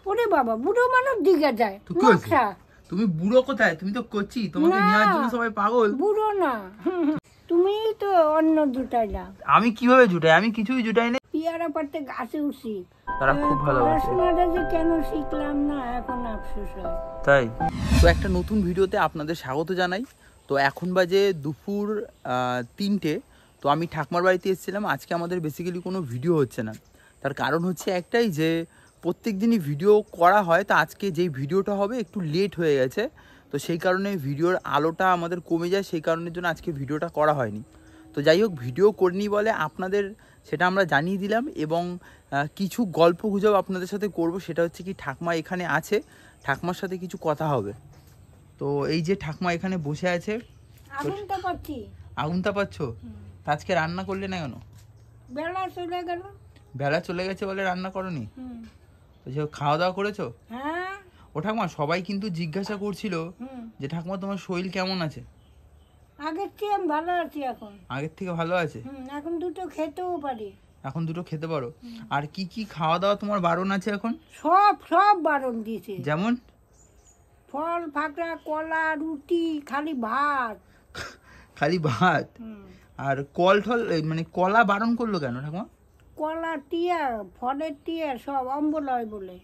ওরে বাবা, বুড়ো মানুষ দিকে যায়। তুমি বুড়ো কোথায়? তুমি তো কচি, তোমাকে নেওয়ার জন্য সবাই পাগল। বুড়ো না, তুমি তো অন্য জুটাইলা। আমি কিভাবে জুটাই? আমি কিছুই জুটাই না। পিয়ারা পাড়তে গাছে উঠছি, তারা খুব ভালোবাসে। পড়াশোনাটা যে কেন শিখলাম না এখন আফসোস হয়। তাই তো একটা নতুন ভিডিওতে আপনাদের স্বাগত জানাই। তো এখন বাজে দুপুর 3টে। তো আমি ঠাকুমার বাড়িতে এসেছিলাম। আজকে আমাদের বেসিক্যালি কোনো ভিডিও হচ্ছে না, তার কারণ হচ্ছে একটাই যে প্রত্যেক দিনই ভিডিও করা হয়, তো আজকে যেই ভিডিওটা হবে একটু লেট হয়ে গেছে, তো সেই কারণে ভিডিওর আলোটা আমাদের কমে যায়, সেই কারণের জন্য আজকে ভিডিওটা করা হয়নি। তো যাই হোক, ভিডিও করিনি বলে আপনাদের সেটা আমরা জানিয়ে দিলাম, এবং কিছু গল্প গুজব আপনাদের সাথে করব। সেটা হচ্ছে কি, ঠাকুমা এখানে আছে, ঠাকুমার সাথে কিছু কথা হবে। তো এই যে ঠাকুমা এখানে বসে আছে, আগুনটা পাচ্ছ? আজকে রান্না করলে না কেন? বেলা চলে গেল। বেলা চলে গেছে বলে রান্না করনি? খাওয়া দাওয়া করেছো? হ্যাঁ। ও ঠাকুমা, সবাই কিন্তু জিজ্ঞাসা করছিল যে ঠাকুমা তোমার শরীর কেমন আছে? আগের থেকে আমি ভালো আছি এখন। আগের থেকে ভালো আছে? এখন দুটো খেতেও পারি। এখন দুটো খেতে পারো? আর কি কি খাওয়া দাওয়া তোমার বারণ আছে এখন? সব সব বারণ দিয়েছে। যেমন ফল, ফাঁকড়া, কলা, রুটি, খালি ভাত। খালি ভাত? আর কল ঠল মানে কলা বারণ করলো কেন ঠাকুমা? কলা টিয়া, ফলের টিয়া সব অম্বল হয় বলে।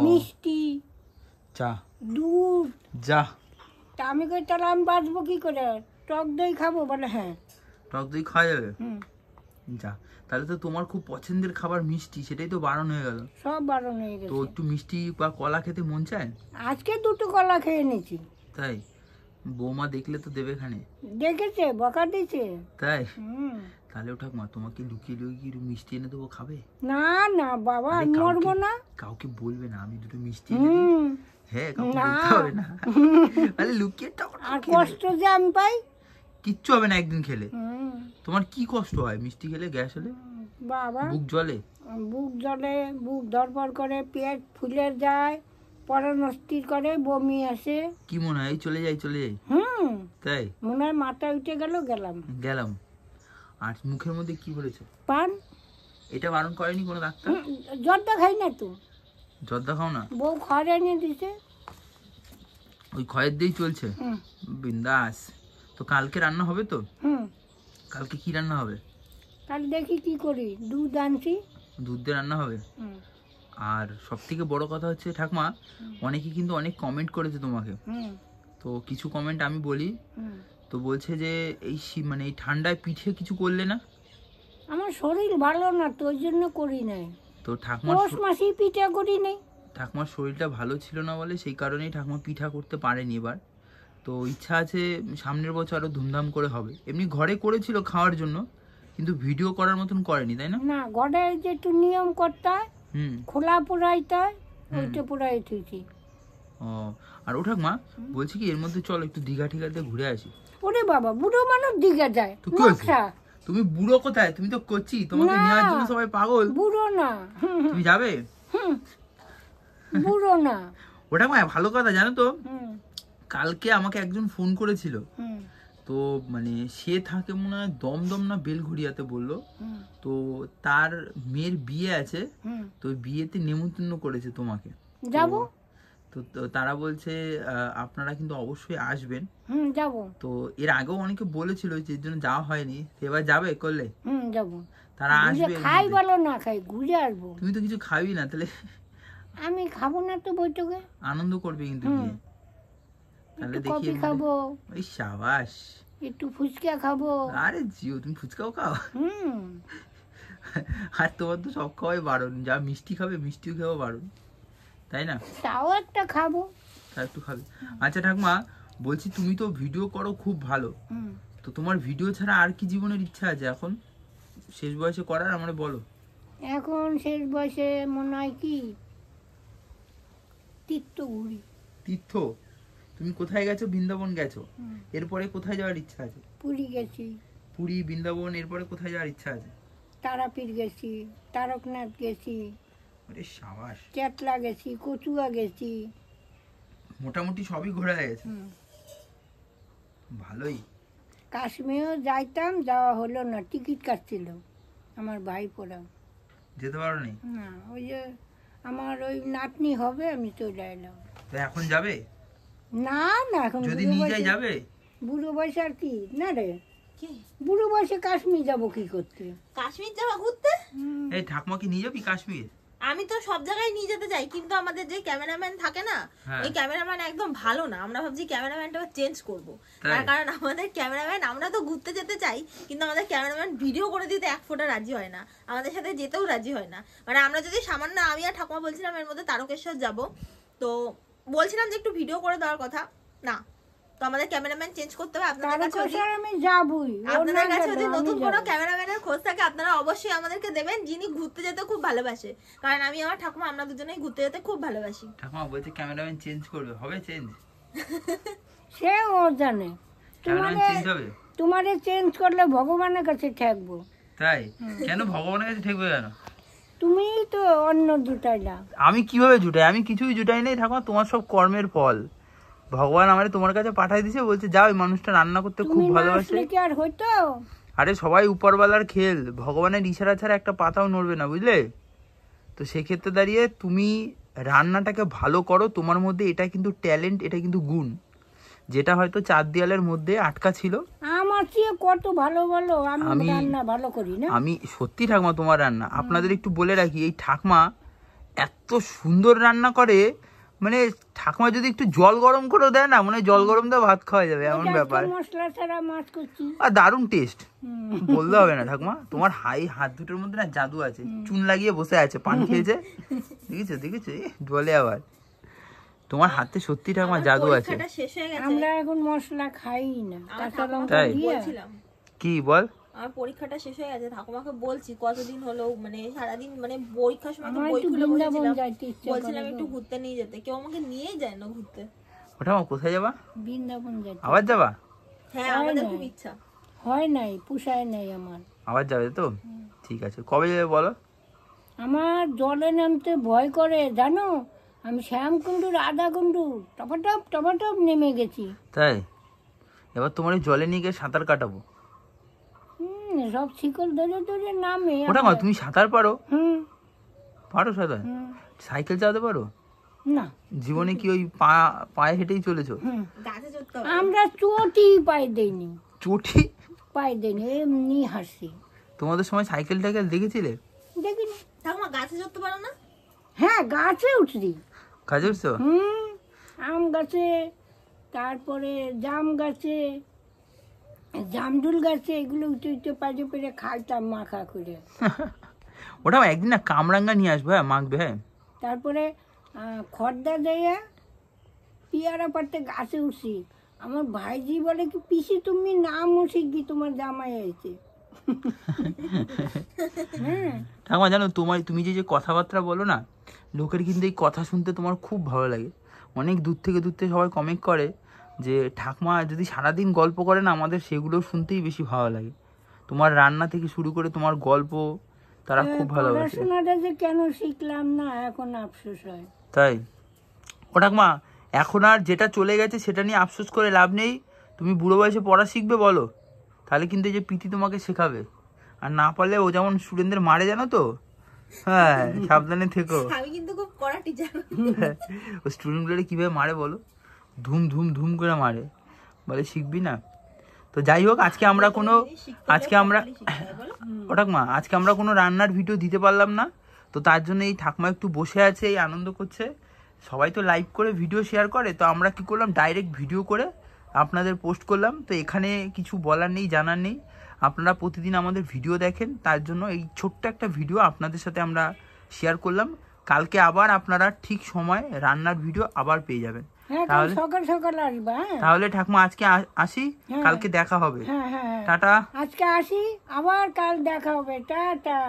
মিষ্টি, চা, দুধ। যা, তা আমি কই তাহলে আমি বাঁচবো কি করে? টক দই খাবো বলে। হ্যাঁ, টক দই খাওয়া যাবে? যা, তাহলে তো তোমার খুব পছন্দের খাবার মিষ্টি, সেটাই তো বারণ হয়ে গেল। সব বারণ হয়ে গেছে। তো একটু মিষ্টি বা কলা খেতে মন চায়? আজকে দুটো কলা খেয়ে নিয়েছি। তাই? বৌমা দেখলে তো দেবে খানে? দেখেছে, বকা দিয়েছে। তাই? তাহলে ঠাকুমা তোমাকে লুকিয়ে লুকিয়ে মিষ্টি এনে দেবো, খাবে? না না বাবা, আমি মরবো না। কাউকে বলবে না, আমি দুটো মিষ্টি এনে দিই। হ্যাঁ, কাউকে বলতে হবে না। তাহলে লুকিয়ে আর কষ্ট যে আমি পাই, কিচ্ছু হবে না একদিন খেলে। তোমার কি কষ্ট হয় মিষ্টি খেলে? গ্যাস হলে বাবা বুক জ্বলে? বুক জ্বলে, বুক ধরপড় করে, পেট ফুলে যায়, পরাণ অস্থির করে, বমি আসে। কি মনে হয় চলে যাই? তাই? মনে হয় মাথা উঠে গেলাম। আর মুখের মধ্যে কি বলেছে? পান। এটা বারণ করেনি কোনো ডাক্তার? জর্দা খাই না তো। জর্দা খাও না? বউ খড় এনে দিছে, ওই খয়ের দিয়েই চলছে। বিন্দাস। তো কালকে রান্না হবে তো? কালকে কি রান্না হবে? কাল দেখি কি করি। দুধ আনছি, দুধ দিয়ে রান্না হবে। আর সব থেকে বড় কথা হচ্ছে ঠাকুমা, অনেকে কিন্তু অনেক কমেন্ট করেছে তোমাকে। তো কিছু কমেন্ট আমি বলি। তো বলছে যে এই মানে এই ঠান্ডায় পিঠে কিছু করলে না? আমার শরীর ভালো না তো, ওই জন্য করি নাই। তো ঠাকুমার পৌষ মাসে পিঠা করি নাই। ঠাকুমার শরীরটা ভালো ছিল না বলে সেই কারণেই ঠাকুমা পিঠা করতে পারেনি এবার। তো ইচ্ছা আছে সামনের বছর আরো ধুমধাম করে হবে। এমনি ঘরে করেছিল খাওয়ার জন্য, কিন্তু ভিডিও করার মতন করেনি, তাই না? না, ঘরে যে একটু নিয়ম করতে হয়, খোলা পোড়াইতে হয়, ওইটা পোড়াই থুইছি। ও, আর ও ঠাকুমা বলছি কি, এর মধ্যে চলো একটু দীঘা ঠিঘাতে ঘুরে আসি। ওরে বাবা, বুড়ো মানুষ দীঘা যায়? তুমি বুড়ো কোথায়? তুমি তো কচি, তোমাকে নেওয়ার জন্য সবাই পাগল। বুড়ো না। তুমি যাবে? বুড়ো না। ওটা মা ভালো কথা, জানো তো কালকে আমাকে একজন ফোন করেছিল। তো মানে সে থাকে মনে হয় দমদম না বেলঘুরিয়াতে বললো। তো তার মেয়ের বিয়ে আছে, তো বিয়েতে নেমন্তন্ন করেছে তোমাকে। যাবো। তো তারা বলছে আপনারা কিন্তু অবশ্যই আসবেন। যাবো। তো এর আগেও অনেকে বলেছিল, যে জন্য যাওয়া হয়নি। এবার যাবে করলে? যাবো। তারা আসবে। খাই ভালো না খাই, ঘুরে আসবো। তুমি তো কিছু খাবি না, তাহলে আমি খাবো না তো বৈঠকে। আনন্দ করবে কিন্তু গিয়ে। তাহলে দেখি খাবো। ওই সাবাস। একটু ফুচকা খাবো। আরে জিও, তুমি ফুচকাও খাও? আর তোমার তো সব খাওয়াই বারণ, যা মিষ্টি খাবে মিষ্টিও খাওয়া বারণ, তাই না? তাও একটা খাবো। তা একটু খাবে। আচ্ছা ঠাকুমা, বলছি তুমি তো ভিডিও করো খুব ভালো, তো তোমার ভিডিও ছাড়া আর কি জীবনের ইচ্ছা আছে এখন শেষ বয়সে করার, আমরা বলো। এখন শেষ বয়সে মনে হয় কি তীর্থ ঘুরি। তীর্থ? তুমি কোথায় গেছো? বৃন্দাবন গেছো, এরপরে কোথায় যাওয়ার ইচ্ছা আছে? পুরী গেছি। পুরী, বৃন্দাবন, এরপরে কোথায় যাওয়ার ইচ্ছা আছে? তারাপীঠ গেছি, তারকনাথ গেছি, আরে সাবাস। চেতলা গেছি, কচুয়া গেছি, মোটামুটি সবই ঘোরা গেছে। ভালোই। কাশ্মীরও যাইতাম, যাওয়া হলো না, টিকিট কাটছিল আমার ভাই পড়া। যেতে পারো নি? না, ওই যে আমার ওই নাতনি হবে, আমি চলে এলাম। তো এখন যাবে? না না, এখন যদি নিয়ে যাই যাবে? বুড়ো বয়সে আর কি না রে, বুড়ো বয়সে কাশ্মীর যাবো কি করতে? কাশ্মীর যাওয়া ঘুরতে? এই ঠাকুমাকে নিয়ে যাবি কাশ্মীর? আমি তো সব জায়গায় নিয়ে যেতে চাই, কিন্তু আমাদের যে ক্যামেরাম্যান থাকে না, ওই ক্যামেরাম্যান একদম ভালো না। আমরা ভাবছি ক্যামেরাম্যানটা চেঞ্জ করবো, তার কারণ আমাদের ক্যামেরাম্যান, আমরা তো ঘুরতে যেতে চাই কিন্তু আমাদের ক্যামেরাম্যান ভিডিও করে দিতে এক ফোঁটা রাজি হয় না, আমাদের সাথে যেতেও রাজি হয় না। মানে আমরা যদি সামান্য, আমি আর ঠাকুমা বলছিলাম এর মধ্যে তারকেশ্বর যাব, তো বলছিলাম যে একটু ভিডিও করে দেওয়ার কথা, না তো আমাদের ক্যামেরাম্যান চেঞ্জ করতে হবে। আপনাদের কাছে আমি যাবই, আপনাদের কাছে যদি নতুন কোনো ক্যামেরাম্যানের খোঁজ থাকে আপনারা অবশ্যই আমাদেরকে দেবেন, যিনি ঘুরতে যেতে খুব ভালোবাসে। কারণ আমি আমার ঠাকুমা আমরা দুজনেই ঘুরতে যেতে খুব ভালোবাসি। ঠাকুমা বলছে ক্যামেরাম্যান চেঞ্জ করবে, হবে চেঞ্জ? সে ও জানে, ক্যামেরাম্যান চেঞ্জ হবে? তোমারে চেঞ্জ করলে ভগবানের কাছে ঠেকবো। তাই? কেন ভগবানের কাছে ঠেকবে কেন? তুমি তো অন্য জুটাইলা। আমি কিভাবে জুটাই? আমি কিছুই জুটাই নাই ঠাকুমা, তোমার সব কর্মের ফল। ভগবান আমারে তোমার কাছে পাঠাই দিয়েছে, বলছে যাও ওই মানুষটা রান্না করতে খুব ভালোবাসে। কি আর হইতো? আরে সবাই উপরওয়ালার খেল, ভগবানের ইশারা ছাড়া একটা পাতাও নড়বে না, বুঝলে? তো সেক্ষেত্রে দাঁড়িয়ে তুমি রান্নাটাকে ভালো করো, তোমার মধ্যে এটা কিন্তু ট্যালেন্ট, এটা কিন্তু গুণ, যেটা হয়তো চার দেয়ালের মধ্যে আটকা ছিল। আমার চেয়ে কত ভালো বলো, আমি রান্না ভালো করি না। আমি সত্যি ঠাকুমা তোমার রান্না, আপনাদের একটু বলে রাখি, এই ঠাকুমা এত সুন্দর রান্না করে, মানে ঠাকুমা যদি একটু জল গরম করে দেয় না, মানে জল গরম দিয়ে ভাত খাওয়া যাবে এমন ব্যাপার। মশলা ছাড়া মাছ করছি, আর দারুণ টেস্ট, বলতে হবে না ঠাকুমা। তোমার হাত দুটোর মধ্যে না জাদু আছে, চুন লাগিয়ে বসে আছে, পান খেয়েছে, দেখেছো দেখেছো, বলে আবার তোমার হাতে সত্যি ঠাকুমা জাদু আছে। আমরা এখন মশলা খাই না, কাঁচা লঙ্কা দিয়ে। কি বল? আমার পরীক্ষাটা শেষ হয়ে গেছে, ঠাকুমাকে বলছি কতদিন হলো, মানে সারাদিন, মানে পরীক্ষার সময় তো বই খুলে বলছিলাম একটু ঘুরতে নিয়ে যেতে, কেউ আমাকে নিয়েই যায় না ঘুরতে। ওটা কোথায় যাবা? বৃন্দাবন যাই। আবার যাবা? হ্যাঁ আমাদের খুব ইচ্ছা। হয় নাই, পুষায় নাই আমার। আবার যাবে তো? ঠিক আছে, কবে যাবে বলো? আমার জলে নামতে ভয় করে জানো, আমি শ্যামকুণ্ডু রাধাকুণ্ডু টপাটপ টপাটপ নেমে গেছি। তাই? এবার তোমার জলে নিয়ে গিয়ে সাঁতার কাটাবো। সব শিকল ধরে ধরে নামে। ওটা মা তুমি সাঁতার পারো? পারো সাঁতার? সাইকেল চালাতে পারো? না। জীবনে কি ওই পায়ে হেঁটেই চলেছো? আমরা চটি পায়ে দেইনি। চটি পায়ে দেইনি, এমনি হাসি। তোমাদের সময় সাইকেল টাইকেল দেখেছিলে? দেখিনি। ঠাকুমা গাছে চড়তে পারো না? হ্যাঁ গাছে উঠছি। গাছে উঠছো? আম গাছে, তারপরে জাম গাছে, জামডুল গাছে, এগুলো উঠে উঠে পাজে পেরে খাইতাম মাখা করে। ওটা একদিন না কামরাঙ্গা নিয়ে আসবে, হ্যাঁ মাখবে। হ্যাঁ তারপরে খড়দা দিয়ে পিয়ারা পাড়তে গাছে উঠছি। আমার ভাইজি বলে কি, পিসি তুমি নামও শিখবি, তোমার জামাই হয়েছে। ঠাকুমা জানো তুমি যে কথাবার্তা বলো না, লোকের কিন্তু এই কথা শুনতে তোমার খুব ভালো লাগে। অনেক দূর থেকে সবাই কমেন্ট করে যে ঠাকুমা যদি সারাদিন গল্প করে না, আমাদের সেগুলো শুনতেই বেশি ভালো লাগে। তোমার রান্না থেকে শুরু করে তোমার গল্প তারা খুব ভালোবাসে। পড়াশোনাটা যে কেন শিখলাম না এখন আফসোস হয়। তাই? ও ঠাকুমা এখন আর যেটা চলে গেছে সেটা নিয়ে আফসোস করে লাভ নেই। তুমি বুড়ো বয়সে পড়া শিখবে বলো, তাহলে কিন্তু এই যে পিটি তোমাকে শেখাবে। আর না পারলে ও যেমন স্টুডেন্টদের মারে, জানো তো? হ্যাঁ সাবধানে থেকো। আমি কিন্তু খুব কড়া টিচার। ও স্টুডেন্টগুলো কিভাবে মারে বলো, ধুম ধুম ধুম করে মারে, বলে শিখবি না। তো যাই হোক, আজকে আমরা কোনো রান্নার ভিডিও দিতে পারলাম না, তো তার জন্য এই ঠাকুমা একটু বসে আছে, এই আনন্দ করছে। সবাই তো লাইভ করে ভিডিও শেয়ার করে, তো আমরা কি করলাম, ডাইরেক্ট ভিডিও করে আপনাদের পোস্ট করলাম। তো এখানে কিছু বলার নেই, জানার নেই, আপনারা প্রতিদিন আমাদের ভিডিও দেখেন, তার জন্য এই ছোট্ট একটা ভিডিও আপনাদের সাথে আমরা শেয়ার করলাম। কালকে আবার আপনারা ঠিক সময় রান্নার ভিডিও আবার পেয়ে যাবেন। তাহলে সকাল সকাল আসবা। তাহলে ঠাকুমা আজকে আসি, কালকে দেখা হবে। হ্যাঁ হ্যাঁ, টাটা। আজকে আসি, আবার কাল দেখা হবে। টাটা।